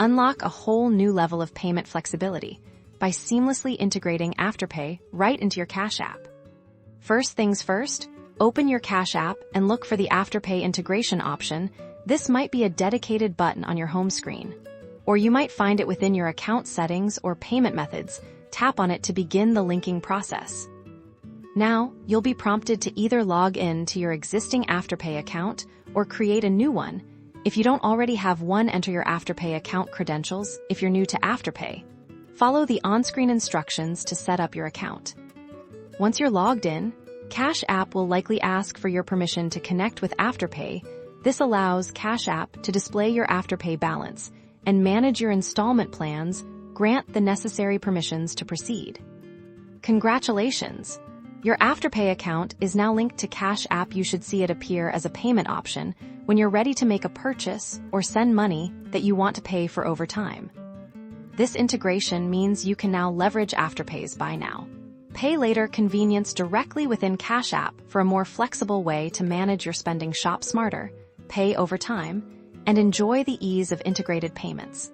Unlock a whole new level of payment flexibility by seamlessly integrating Afterpay right into your Cash App. First things first, open your Cash App and look for the Afterpay integration option. This might be a dedicated button on your home screen, or you might find it within your account settings or payment methods. Tap on it to begin the linking process. Now, you'll be prompted to either log in to your existing Afterpay account or create a new one. If you don't already have one, enter your Afterpay account credentials. If you're new to Afterpay, follow the on-screen instructions to set up your account. Once you're logged in, Cash App will likely ask for your permission to connect with Afterpay. This allows Cash App to display your Afterpay balance and manage your installment plans. Grant the necessary permissions to proceed. Congratulations! Your Afterpay account is now linked to Cash App. You should see it appear as a payment option when you're ready to make a purchase or send money that you want to pay for over time. This integration means you can now leverage Afterpay's buy now, pay later convenience directly within Cash App for a more flexible way to manage your spending. Shop smarter, pay over time, and enjoy the ease of integrated payments.